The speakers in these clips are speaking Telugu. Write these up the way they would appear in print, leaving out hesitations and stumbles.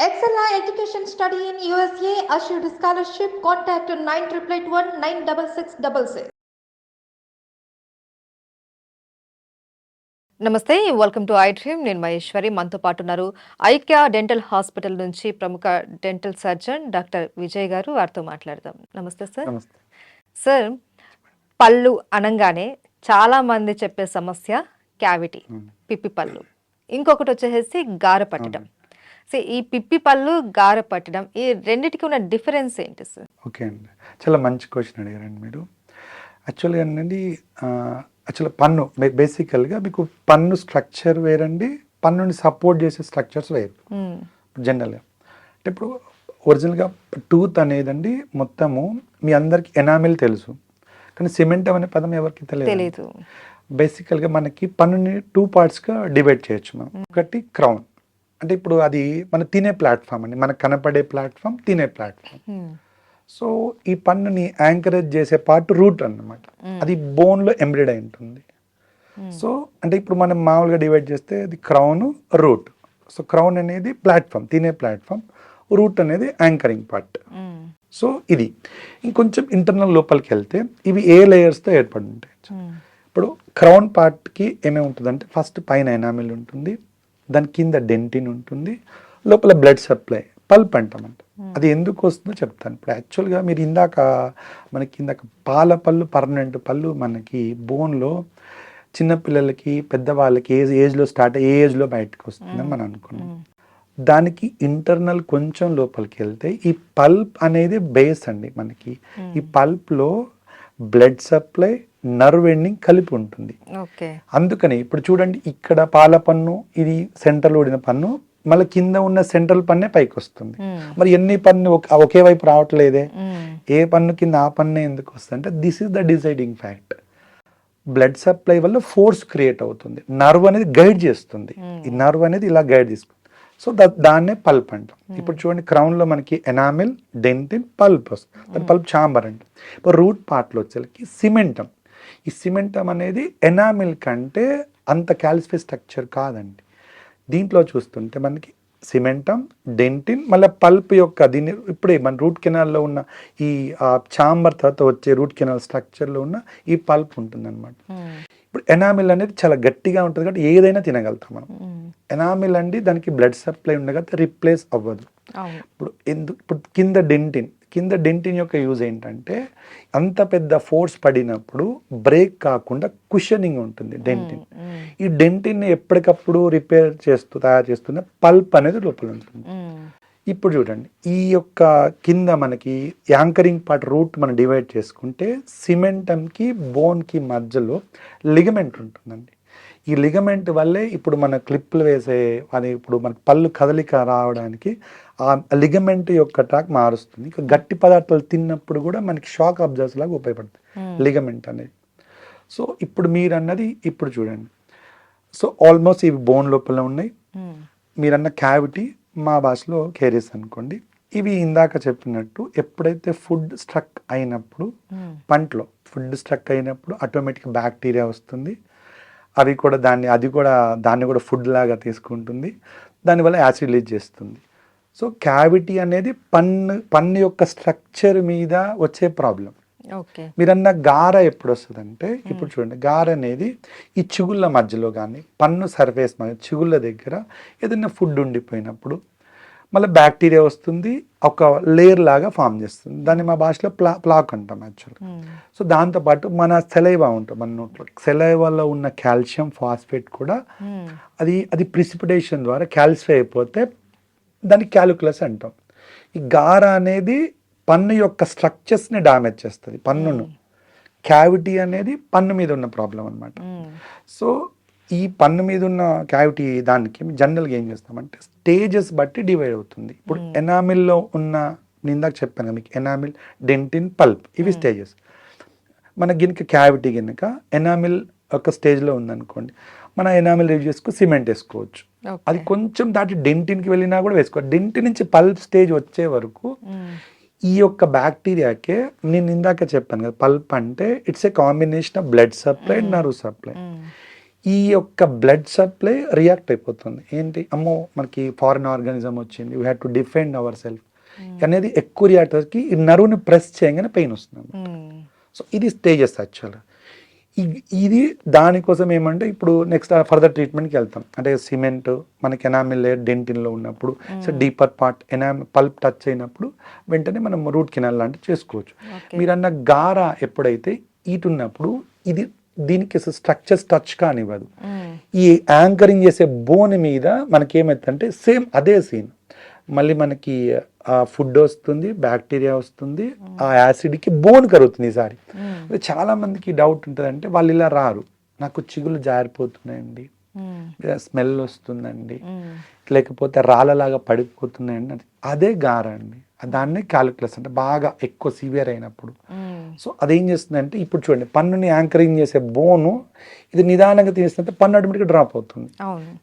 Excella Education Study in USA assured scholarship. Contact 9881 96666. నమస్తే, వెల్కమ్ టు ఐ డ్రీమ్. నేను మహేశ్వరి. మనతో పాటు ఉన్నారు ఐక్య డెంటల్ హాస్పిటల్ నుంచి ప్రముఖ డెంటల్ సర్జన్ డాక్టర్ విజయ్ గారు. వారితో మాట్లాడదాం. నమస్తే సార్. సార్, పళ్ళు అనగానే చాలా మంది చెప్పే సమస్య క్యావిటీ, పిప్పి పళ్ళు. ఇంకొకటి వచ్చేసి గార పట్టడం. సో ఈ పిప్పి పళ్ళు, గార పట్టడం, ఈ రెండిటికి ఉన్న డిఫరెన్స్ ఏంటి సార్? ఓకే అండి, చాలా మంచి క్వశ్చన్ అడిగారండి మీరు. యాక్చువల్గా అండి, పన్ను బేసికల్గా మీకు పన్ను స్ట్రక్చర్ వేరండి, పన్నుని సపోర్ట్ చేసే స్ట్రక్చర్స్ వేరు. జనరల్గా అంటే ఇప్పుడు ఒరిజినల్గా టూత్ అనేదండి మొత్తము మీ అందరికి ఎనామిల్ తెలుసు, కానీ సిమెంటం అనే పదం ఎవరికి తెలియదు. బేసికల్గా మనకి పన్నుని 2 పార్ట్స్గా డివైడ్ చేయొచ్చు మనం. ఒకటి క్రౌన్, అంటే ఇప్పుడు అది మన తినే ప్లాట్ఫామ్ అండి, మనకు కనపడే ప్లాట్ఫామ్, తినే ప్లాట్ఫామ్. సో ఈ పన్నుని యాంకరేజ్ చేసే పార్ట్ రూట్ అన్నమాట, అది బోన్లో ఎంబ్రెడ్ అయి ఉంటుంది. సో అంటే ఇప్పుడు మనం మామూలుగా డివైడ్ చేస్తే అది క్రౌన్, రూట్. సో క్రౌన్ అనేది ప్లాట్ఫామ్, తినే ప్లాట్ఫామ్, రూట్ అనేది యాంకరింగ్ పార్ట్. సో ఇది ఇంకొంచెం ఇంటర్నల్ లోపలికి వెళ్తే ఇవి ఏ లేయర్స్తో ఏర్పడి ఉంటాయి. ఇప్పుడు క్రౌన్ పార్ట్కి ఏమేమి ఉంటుందంటే, ఫస్ట్ పైన ఎనామిల్ ఉంటుంది, దాని కింద డెంటిన్ ఉంటుంది, లోపల బ్లడ్ సప్లై, పల్ప్ అంటామంట. అది ఎందుకు వస్తుందో చెప్తాను. ఇప్పుడు యాక్చువల్గా మీరు మనకి ఇందాక పాల పళ్ళు, పర్మనెంట్ పళ్ళు మనకి బోన్లో చిన్నపిల్లలకి, పెద్దవాళ్ళకి ఏజ్లో స్టార్ట్ అయ్యే ఏజ్లో బయటకు వస్తుందని మనం అనుకున్నాం. దానికి ఇంటర్నల్ కొంచెం లోపలికి వెళ్తే ఈ పల్ప్ అనేది బేస్ అండి మనకి. ఈ పల్ప్లో బ్లడ్ సప్లై, నర్వ్ ఎండింగ్ కలిపి ఉంటుంది. అందుకని ఇప్పుడు చూడండి, ఇక్కడ పాల పన్ను, ఇది సెంట్రల్ ఊడిన పన్ను, మళ్ళీ కింద ఉన్న సెంట్రల్ పన్నే పైకి వస్తుంది. మరి ఎన్ని పన్ను ఒకే వైపు రావట్లేదే, ఏ పన్ను కింద ఆ పన్నే ఎందుకు వస్తుంది అంటే, this is the deciding fact. Blood supply వల్ల ఫోర్స్ క్రియేట్ అవుతుంది, నర్వ్ అనేది గైడ్ చేస్తుంది, ఈ నర్వ్ అనేది ఇలా గైడ్ తీసుకుంటుంది. సో దాన్నే పల్ప్ అంటాం. ఇప్పుడు చూడండి, క్రౌన్లో మనకి ఎనామిల్, డెంటిన్, పల్ప్ వస్తుంది, దాని పల్ప్ ఛాంబర్ అంటాం. ఇప్పుడు రూట్ పార్ట్లో వచ్చేసరికి సిమెంటం. ఈ సిమెంటం అనేది ఎనామిల్ కంటే అంత క్యాల్సిఫై స్ట్రక్చర్ కాదండి. దీంట్లో చూస్తుంటే మనకి సిమెంటం, డెంటిన్, మళ్ళీ పల్ప్ యొక్క దీన్ని ఇప్పుడే మన రూట్ కెనాల్లో ఉన్న ఈ ఛాంబర్ తర్వాత వచ్చే రూట్ కెనాల్ స్ట్రక్చర్లో ఉన్న ఈ పల్ప్ ఉంటుంది అనమాట. ఇప్పుడు ఎనామిల్ అనేది చాలా గట్టిగా ఉంటుంది కాబట్టి ఏదైనా తినగలుగుతాం మనం. ఎనామిల్ అండి దానికి బ్లడ్ సప్లై ఉండగా రిప్లేస్ అవ్వదు. ఇప్పుడు కింద డెంటిన్ యొక్క యూజ్ ఏంటంటే, అంత పెద్ద ఫోర్స్ పడినప్పుడు బ్రేక్ కాకుండా కుషనింగ్ ఉంటుంది డెంటిన్. ఈ డెంటిన్ ఎప్పటికప్పుడు తయారు చేస్తున్న పల్ప్ అనేది లోపల ఉంటుంది. ఇప్పుడు చూడండి, ఈ యొక్క కింద మనకి యాంకరింగ్ పార్ట్ రూట్ మనం డివైడ్ చేసుకుంటే, సిమెంటంకి బోన్కి మధ్యలో లిగమెంట్ ఉంటుందండి. ఈ లిగమెంట్ వల్లే ఇప్పుడు మన క్లిప్లు వేసే అది, ఇప్పుడు మనకి పళ్ళు కదలిక రావడానికి ఆ లిగమెంట్ యొక్క ట్రాక్ మారుస్తుంది. ఇంకా గట్టి పదార్థాలు తిన్నప్పుడు కూడా మనకి షాక్ అబ్జర్వర్స్ లాగా ఉపయోగపడుతుంది లిగమెంట్ అనేది. సో ఇప్పుడు మీరు అన్నది ఇప్పుడు చూడండి, సో ఆల్మోస్ట్ ఇవి బోన్ లోపల ఉన్నాయి. మీరన్న క్యావిటీ మా భాషలో కేరీస్ అనుకోండి. ఇవి ఇందాక చెప్పినట్టు ఎప్పుడైతే ఫుడ్ స్ట్రక్ అయినప్పుడు, పంటలో ఫుడ్ స్ట్రక్ అయినప్పుడు ఆటోమేటిక్ బ్యాక్టీరియా వస్తుంది. దాన్ని కూడా ఫుడ్ లాగా తీసుకుంటుంది, దానివల్ల యాసిడ్ రిలీజ్ చేస్తుంది. సో క్యావిటీ అనేది పన్ను యొక్క స్ట్రక్చర్ మీద వచ్చే ప్రాబ్లం. మీరన్న గార ఎప్పుడు వస్తుందంటే, ఇప్పుడు చూడండి, గార అనేది ఈ చిగుళ్ళ మధ్యలో కానీ పన్ను సర్ఫేస్ మధ్య చిగుళ్ళ దగ్గర ఏదైనా ఫుడ్ ఉండిపోయినప్పుడు మళ్ళీ బ్యాక్టీరియా వస్తుంది, ఒక లేయర్ లాగా ఫామ్ చేస్తుంది. దాన్ని మా భాషలో ప్లాక్ అంటాం యాక్చువల్గా. సో దాంతోపాటు మన సెలైవా ఉంటుంది, మన నోట్లో సెలైవాలో ఉన్న కాల్షియం, ఫాస్ఫేట్ కూడా అది ప్రిసిపిటేషన్ ద్వారా క్యాల్సిఫై అయిపోతే దాన్ని క్యాలిక్యులస్ అంటాం. ఈ గార అనేది పన్ను యొక్క స్ట్రక్చర్స్ని డ్యామేజ్ చేస్తుంది, పన్నును. క్యావిటీ అనేది పన్ను మీద ఉన్న ప్రాబ్లం అనమాట. సో ఈ పన్ను మీద ఉన్న క్యావిటీ దానికి జనరల్గా ఏం చేస్తామంటే, స్టేజెస్ బట్టి డివైడ్ అవుతుంది. ఇప్పుడు ఎనామిల్లో ఉన్న, నేను ఇందాక చెప్పాను కదా మీకు, ఎనామిల్, డెంటిన్, పల్ప్, ఇవి స్టేజెస్. మన గినక క్యావిటీ గినక ఎనామిల్ ఒక స్టేజ్లో ఉందనుకోండి, మన ఎనామిల్ రివ్యూ చేసుకుని సిమెంట్ వేసుకోవచ్చు. అది కొంచెం దాటి డెంటిన్కి వెళ్ళినా కూడా వేసుకోవచ్చు. డెంటిన్ నుంచి పల్ప్ స్టేజ్ వచ్చే వరకు ఈ యొక్క బ్యాక్టీరియాకే, నేను ఇందాక చెప్పాను కదా, పల్ప్ అంటే it's a combination of blood supply, nerve supply. ఈ యొక్క బ్లడ్ సప్లై రియాక్ట్ అయిపోతుంది. ఏంటి, అమ్మో మనకి ఫారిన్ ఆర్గానిజం వచ్చింది, we had to defend our self అనేది ఎక్కువ రియాక్టర్కి ఈ నరువుని ప్రెస్ చేయగానే పెయిన్ వస్తుంది. సో ఇది స్టేజెస్ యాక్చువల్గా. ఇది దానికోసం ఏమంటే ఇప్పుడు నెక్స్ట్ ఫర్దర్ ట్రీట్మెంట్కి వెళ్తాం. అంటే సిమెంట్ మనకి ఎనామిల్ లేయర్ డెంటిన్లో ఉన్నప్పుడు, so deeper part pulp touch అయినప్పుడు వెంటనే మనం రూట్ కెనాల్ లాంటివి చేసుకోవచ్చు. మీరన్న గార ఎప్పుడైతే ఈటు ఉన్నప్పుడు ఇది దీనికి స్ట్రక్చర్స్ టచ్ కానివ్వదు. ఈ యాంకరింగ్ చేసే బోన్ మీద మనకి ఏమవుతుందంటే సేమ్ అదే సీన్, మళ్ళీ మనకి ఆ ఫుడ్ వస్తుంది, బ్యాక్టీరియా వస్తుంది, ఆ యాసిడ్కి బోన్ కరుగుతుంది. ఈసారి చాలా మందికి డౌట్ ఉంటుంది, అంటే వాళ్ళు ఇలా రారు, నాకు చిగులు జారిపోతున్నాయండి, స్మెల్ వస్తుందండి, లేకపోతే రాళ్ళలాగా పడిపోతున్నాయండి, అదే గార అండి. దాన్నే క్యాలిక్యులస్ అంటే బాగా ఎక్కువ సివియర్ అయినప్పుడు. సో అదేం చేస్తుందంటే ఇప్పుడు చూడండి, పన్నుని యాంకరింగ్ చేసే బోను ఇది నిదానంగా తీస్తుంటే పన్ను ఆటోమేటిక్గా డ్రాప్ అవుతుంది.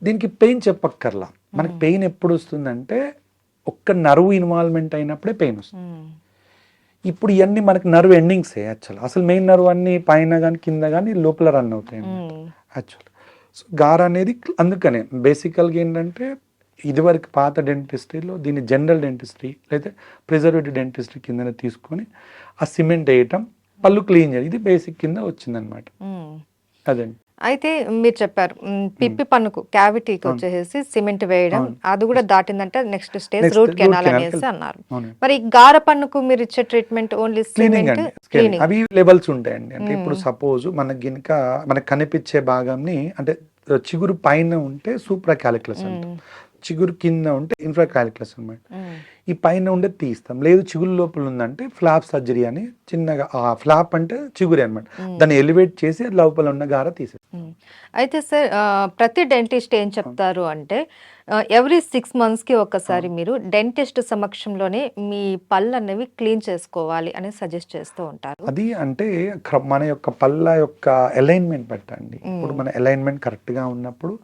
దీనికి పెయిన్ చెప్పక్కర్లా. మనకి పెయిన్ ఎప్పుడు వస్తుందంటే ఒక్క నర్వ్ ఇన్వాల్వ్మెంట్ అయినప్పుడే పెయిన్ వస్తుంది. ఇప్పుడు ఇవన్నీ మనకి నర్వ్ ఎండింగ్సే యాక్చువల్. అసలు మెయిన్ నర్వ్ అన్ని పైన కానీ కింద కానీ లోపల రన్ అవుతాయి యాక్చువల్. సో గార అనేది అందుకనే బేసికల్గా ఏంటంటే ఇదివరకు పాత డెంటిస్ట్రీలో దీన్ని జనరల్ డెంటిస్ట్రీ లేదా ప్రిజర్వేటివ్ డెంటిస్ట్రీ కింద తీసుకొని ఆ సిమెంట్ వేయటం, పళ్ళు క్లీన్ చేయడం, ఇది బేసిక్ కింద వచ్చిందనమాట. అదండి. అయితే మీరు చెప్పారు పిప్పి పన్నుకు క్యావిటీకి వచ్చేసి సిమెంట్ వేయడం, అది కూడా దాటిందంటే నెక్స్ట్ స్టేజ్ రూట్ కెనాల్ అనేసి అన్నారు. మరి గార పన్నుకు మీరు ఇచ్చే ట్రీట్మెంట్ ఓన్లీ క్లీనింగ్ అండి. క్లీనింగ్ అవి లెవెల్స్ ఉంటాయండి. అంటే ఇప్పుడు సపోజ్ మనకి గినక మనకు కనిపించే భాగంని అంటే చిగురు పైన ఉంటే సూప్రా క్యాలిక్యులస్ అంటాం, చిగురు కింద ఉంటే ఇన్ఫ్రా క్యాలిక్యులస్ అనమాట. ఈ పైన ఉండే తీస్తాం, లేదు చిగురు లోపల ఉందంటే ఫ్లాప్ సర్జరీ అని చిన్నగా, ఆ ఫ్లాప్ అంటే చిగురే అనమాట, దాన్ని ఎలివేట్ చేసి లోపల ఉన్న గార తీసేస్తాం. అయితే సార్ ప్రతి డెంటిస్ట్ ఏం చెప్తారు అంటే ఎవ్రీ 6 monthsకి ఒకసారి మీరు డెంటిస్ట్ సమక్షంలోనే మీ పళ్ళు అనేవి క్లీన్ చేసుకోవాలి అని సజెస్ట్ చేస్తూ ఉంటారు. అది అంటే మన యొక్క పళ్ళ యొక్క అలైన్మెంట్ బట్టండి. ఇప్పుడు మన అలైన్మెంట్ కరెక్ట్గా ఉన్నప్పుడు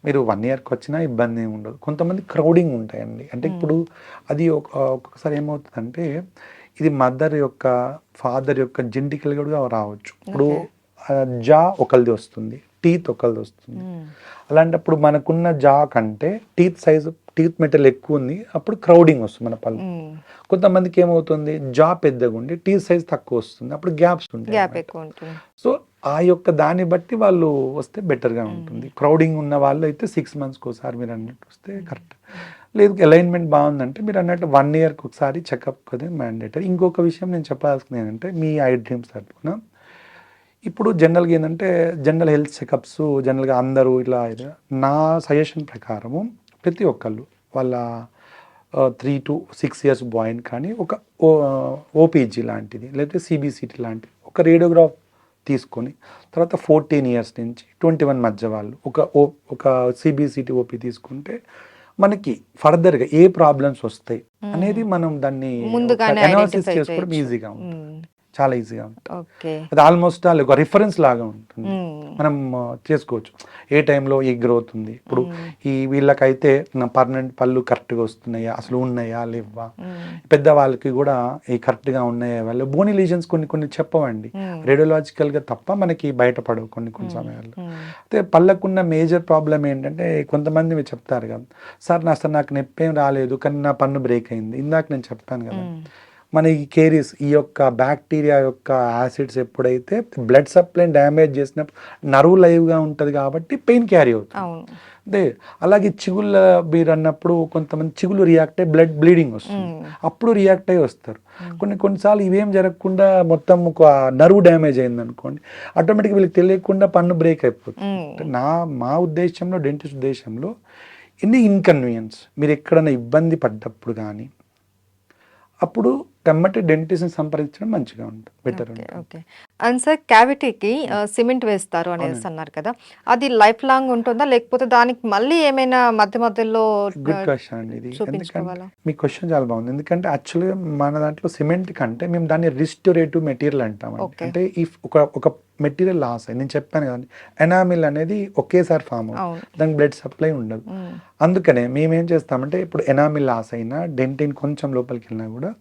మీరు 1 yearకి వచ్చినా ఇబ్బంది ఏమి ఉండదు. కొంతమంది క్రౌడింగ్ ఉంటాయండి. అంటే ఇప్పుడు అది ఒక్కొక్కసారి ఏమవుతుందంటే ఇది మదర్ యొక్క ఫాదర్ యొక్క జెనెటికల్ కూడా రావచ్చు. ఇప్పుడు జా ఒకరిది వస్తుంది, టీత్ ఒకరిది వస్తుంది. అలాంటప్పుడు మనకున్న జా కంటే టీత్ సైజు, టీత్ మెటల్ ఎక్కువ ఉంది, అప్పుడు క్రౌడింగ్ వస్తుంది మన పళ్ళు. కొంతమందికి ఏమవుతుంది, జా పెద్దగా ఉండి టీత్ సైజ్ తక్కువ వస్తుంది, అప్పుడు గ్యాప్స్ ఉంటాయి. సో ఆ యొక్క దాన్ని బట్టి వాళ్ళు వస్తే బెటర్గా ఉంటుంది. క్రౌడింగ్ ఉన్న వాళ్ళు అయితే 6 monthsకి ఒకసారి మీరు అన్నట్టు వస్తే కరెక్ట్. లేదు అలైన్మెంట్ బాగుందంటే మీరు అన్నట్టు 1 yearకి ఒకసారి చెకప్ కదా మ్యాండేటరీ. ఇంకొక విషయం నేను చెప్పాల్సింది ఏంటంటే మీ ఐ డ్రీమ్స్ తరపున ఇప్పుడు జనరల్గా ఏంటంటే జనరల్ హెల్త్ చెకప్స్ జనరల్గా అందరూ ఇలా నా సజెషన్ ప్రకారము ప్రతి ఒక్కళ్ళు వాళ్ళ 3 to 6 years బాయ్ని కానీ ఒక ఓపీజీ లాంటిది లేకపోతే సిబిసిటీ లాంటిది ఒక రేడియోగ్రాఫ్ తీసుకొని తర్వాత 14 years నుంచి 21 మధ్య వాళ్ళు ఒక సిబిసిటీ ఓపీ తీసుకుంటే మనకి ఫర్దర్గా ఏ ప్రాబ్లమ్స్ వస్తాయి అనేది మనం దాన్ని అనాలిసిస్ చేసుకోవడం ఈజీగా ఉంటుంది, చాలా ఈజీగా ఉంటుంది. అది ఆల్మోస్ట్ ఒక రిఫరెన్స్ లాగా ఉంటుంది, మనం చేసుకోవచ్చు ఏ టైంలో ఏ గ్రోత్ ఉంది. ఇప్పుడు ఈ వీళ్ళకైతే పర్మనెంట్ పళ్ళు కరెక్ట్గా వస్తున్నాయా, అసలు ఉన్నాయా లేవా, పెద్దవాళ్ళకి కూడా ఈ కరెక్ట్గా ఉన్నాయా, వాళ్ళు బోనీ లీజన్స్ కొన్ని చెప్పవండి రేడియోలాజికల్గా తప్ప మనకి బయటపడవు కొన్ని సమయాల్లో. అయితే పళ్ళకున్న మేజర్ ప్రాబ్లం ఏంటంటే కొంతమంది మీరు చెప్తారు కదా, సార్ అసలు నాకు నొప్పి ఏం రాలేదు కానీ నా పన్ను బ్రేక్ అయింది. ఇందాక నేను చెప్పాను కదా, మన ఈ కేరీస్ ఈ యొక్క బ్యాక్టీరియా యొక్క యాసిడ్స్ ఎప్పుడైతే బ్లడ్ సప్లై డ్యామేజ్ చేసినప్పుడు నర్వ్ లైవ్గా ఉంటుంది కాబట్టి పెయిన్ క్యారీ అవుతుంది. అదే అలాగే చిగుళ్ళ మీరు అన్నప్పుడు కొంతమంది చిగులు రియాక్ట్ అయ్యి బ్లీడింగ్ వస్తుంది, అప్పుడు రియాక్ట్ అయ్యి వస్తారు. కొన్నిసార్లు ఇవేం జరగకుండా మొత్తం ఒక నర్వ్ డ్యామేజ్ అయింది అనుకోండి, ఆటోమేటిక్గా వీళ్ళకి తెలియకుండా పన్ను బ్రేక్ అయిపోతుంది. మా ఉద్దేశంలో డెంటిస్ట్ ఉద్దేశంలో ఎన్ని ఇన్కన్వీనియన్స్ మీరు ఎక్కడైనా ఇబ్బంది పడ్డప్పుడు కానీ అప్పుడు టమ్మటి డెంటిస్ట్ని సంప్రదించడం మంచిగా ఉంటుంది, బెటర్ ఉంటుంది. ఓకే. అండ్ సార్ క్యావిటీకి సిమెంట్ వేస్తారు అనేసి అన్నారు కదా, అది లైఫ్ లాంగ్ ఉంటుందా లేకపోతే దానికి మళ్ళీ ఏమైనా మధ్యలో? గుడ్ క్వశ్చన్ అండి ఇది. ఎందుకంటే మీ క్వశ్చన్ చాలా బాగుంది. ఎందుకంటే యాక్చువల్గా మన దాంట్లో సిమెంట్ కంటే మేము దాన్ని రిస్టోరేటివ్ మెటీరియల్ అంటామండి. అంటే ఇఫ్ ఒక మెటీరియల్ లాస్ అయ్యి, నేను చెప్పాను కదండి ఎనామిల్ అనేది ఒకేసారి ఫామ్ అవుతుంది, దానికి బ్లడ్ సప్లై ఉండదు. అందుకనే మేమేం చేస్తామంటే ఇప్పుడు ఎనామిల్ లాస్ అయినా డెంటిన్ కొంచెం లోపలికి వెళ్ళినా కూడా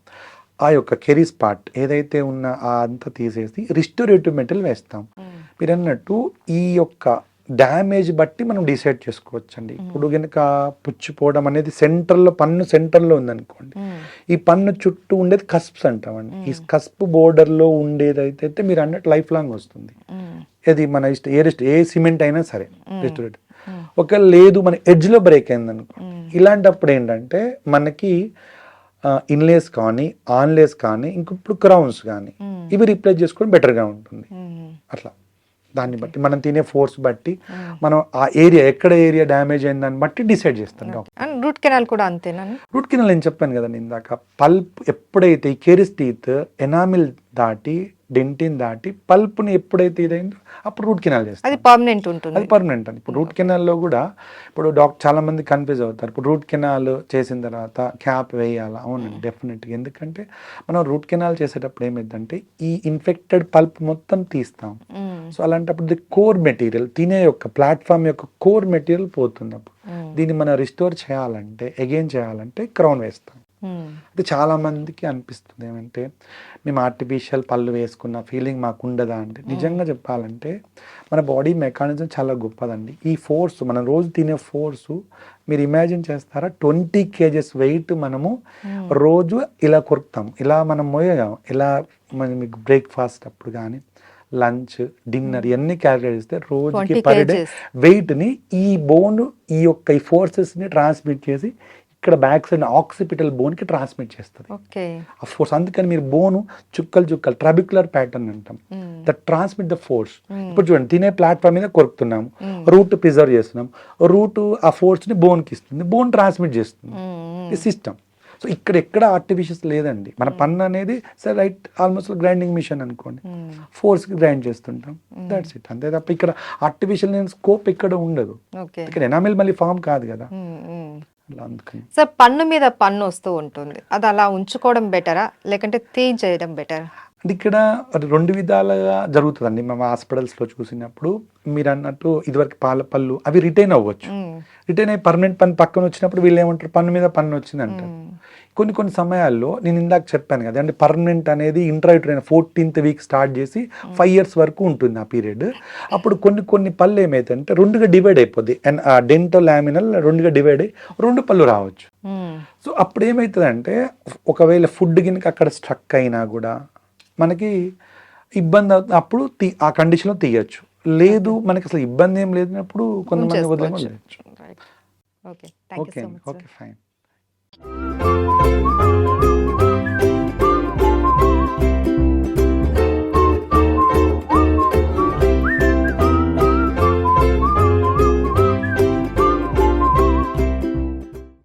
ఆ యొక్క కెరీస్ పార్ట్ ఏదైతే ఉన్న అంతా తీసేసి రిస్టోరేటివ్ మెటీరియల్ వేస్తాం. మీరు అన్నట్టు ఈ యొక్క డ్యామేజ్ బట్టి మనం డిసైడ్ చేసుకోవచ్చు అండి. ఇప్పుడు కనుక పుచ్చిపోవడం అనేది పన్ను సెంటర్లో ఉందనుకోండి, ఈ పన్ను చుట్టూ ఉండేది కస్ప్స్ అంటామండి. ఈ కస్ప్ బోర్డర్లో ఉండేదైతే మీరు అన్నట్టు లైఫ్ లాంగ్ వస్తుంది. అది మన ఏ సిమెంట్ అయినా సరే రెస్టోరేట్. ఒకవేళ లేదు మన ఎడ్జ్లో బ్రేక్ అయింది అనుకో, ఇలాంటప్పుడు ఏంటంటే మనకి ఇన్లేస్ కానీ ఆన్లేస్ కానీ ఇంకొప్పుడు క్రౌన్స్ కానీ ఇవి రీప్లేస్ చేసుకోవడం బెటర్గా ఉంటుంది. అట్లా దాన్ని బట్టి మనం తినే ఫోర్స్ బట్టి మనం ఆ ఎక్కడ ఏరియా డ్యామేజ్ అయింది దాన్ని బట్టి డిసైడ్ చేస్తాం. రూట్ కెనాల్ కూడా అంతేనా? రూట్ కెనాల్ నేను చెప్పాను కదండి ఇందాక, పల్ప్ ఎప్పుడైతే ఈ కేరిస్ టీత్ ఎనామిల్ దాటి డెంటిన్ దాటి పల్ప్ని ఎప్పుడైతే ఇదైందో అప్పుడు రూట్ కెనాల్ చేస్తాం. అది పర్మనెంట్ ఉంటుంది. అది పర్మనెంట్ అని. ఇప్పుడు రూట్ కెనాల్లో కూడా ఇప్పుడు చాలా మంది కన్ఫ్యూజ్ అవుతారు. ఇప్పుడు రూట్ కెనాల్ చేసిన తర్వాత క్యాప్ వేయాలా? అవునండి, డెఫినెట్గా. ఎందుకంటే మనం రూట్ కెనాల్ చేసేటప్పుడు ఏమైందంటే ఈ ఇన్ఫెక్టెడ్ పల్ప్ మొత్తం తీస్తాం. సో అలాంటప్పుడు ది కోర్ మెటీరియల్, తినే యొక్క ప్లాట్ఫామ్ యొక్క కోర్ మెటీరియల్ పోతుంది. అప్పుడు దీన్ని మనం రిస్టోర్ చేయాలంటే అగైన్ చేయాలంటే క్రౌన్ వేస్తాం. అంటే చాలా మందికి అనిపిస్తుంది ఏమంటే మేము ఆర్టిఫిషియల్ పళ్ళు వేసుకున్న ఫీలింగ్ మాకు ఉండదా అంటే, నిజంగా చెప్పాలంటే మన బాడీ మెకానిజం చాలా గొప్పదండి. ఈ ఫోర్స్ మనం రోజు తినే ఫోర్సు మీరు ఇమాజిన్ చేస్తారా? 20 kgs వెయిట్ మనము రోజు ఇలా కొరుకుతాం, ఇలా మనం మోయగాం, ఇలా మీకు బ్రేక్ఫాస్ట్ అప్పుడు కానీ లంచ్ డిన్నర్ ఇవన్నీ క్యాలిక్యులేట్ చేస్తే రోజుకి పర్ డే వెయిట్ని ఈ బోన్ ఈ ఫోర్సెస్ని ట్రాన్స్మిట్ చేసి ఇక్కడ బ్యాక్ సైడ్ ఆక్సిపిటల్ బోన్కి ట్రాన్స్మిట్ చేస్తుంది. ఆ ఫోర్స్ అందుకని మీరు బోను చుక్కలు ట్రాబిక్యులర్ ప్యాటర్న్ అంటాం. That transmit the force. ఇప్పుడు చూడండి, తినే ప్లాట్ఫామ్ మీద కొరుకుతున్నాము, రూట్ ప్రిజర్వ్ చేస్తున్నాం, రూట్ ఆ ఫోర్స్ని బోన్కి ఇస్తుంది, బోన్ ట్రాన్స్మిట్ చేస్తుంది. ఈ సిస్టమ్. సో ఎక్కడ ఆర్టిఫిషియల్స్ లేదండి. మన పన్ను అనేది సరే రైట్ ఆల్మోస్ట్ గ్రైండింగ్ మిషన్ అనుకోండి, ఫోర్స్కి గ్రైండ్ చేస్తుంటాం, దట్స్ ఇట్. అంతే తప్ప ఇక్కడ ఆర్టిఫిషియల్ స్కోప్ ఇక్కడ ఉండదు. ఇక్కడ ఎనామిల్ మళ్ళీ ఫామ్ కాదు కదా. సార్, పన్ను మీద పన్ను వస్తూ ఉంటుంది, అది అలా ఉంచుకోవడం బెటరా లేకంటే తీయించేయడం బెటరా? అంటే ఇక్కడ 2 విధాలుగా జరుగుతుందండి. మేము హాస్పిటల్స్లో చూసినప్పుడు మీరు అన్నట్టు ఇదివరకు పాల పళ్ళు అవి రిటైన్ అవ్వచ్చు. రిటైన్ అయ్యి పర్మనెంట్ పన్ను పక్కన వచ్చినప్పుడు వీళ్ళు ఏమంటారు, పన్ను మీద పన్ను వచ్చింది అంటారు. కొన్ని సమయాల్లో నేను ఇందాక చెప్పాను కదా, అంటే పర్మనెంట్ అనేది ఇంట్రాయూటరైన్ 14th వీక్ స్టార్ట్ చేసి 5 years వరకు ఉంటుంది ఆ పీరియడ్. అప్పుడు కొన్ని పళ్ళు ఏమైతే రెండుగా డివైడ్ అయిపోద్ది. అండ్ ఆ డెంటో లామినల్ రెండుగా డివైడ్ అయ్యి 2 పళ్ళు రావచ్చు. సో అప్పుడు ఏమవుతుందంటే ఒకవేళ ఫుడ్ గినక అక్కడ స్ట్రక్ అయినా కూడా మనకి ఇబ్బంది అవుతుంది. అప్పుడు ఆ కండిషన్లో తీయచ్చు. లేదు మనకి అసలు ఇబ్బంది ఏం లేనప్పుడు కొంతమంది వదిలేయచ్చు. Okay, thank you so much. Okay, fine.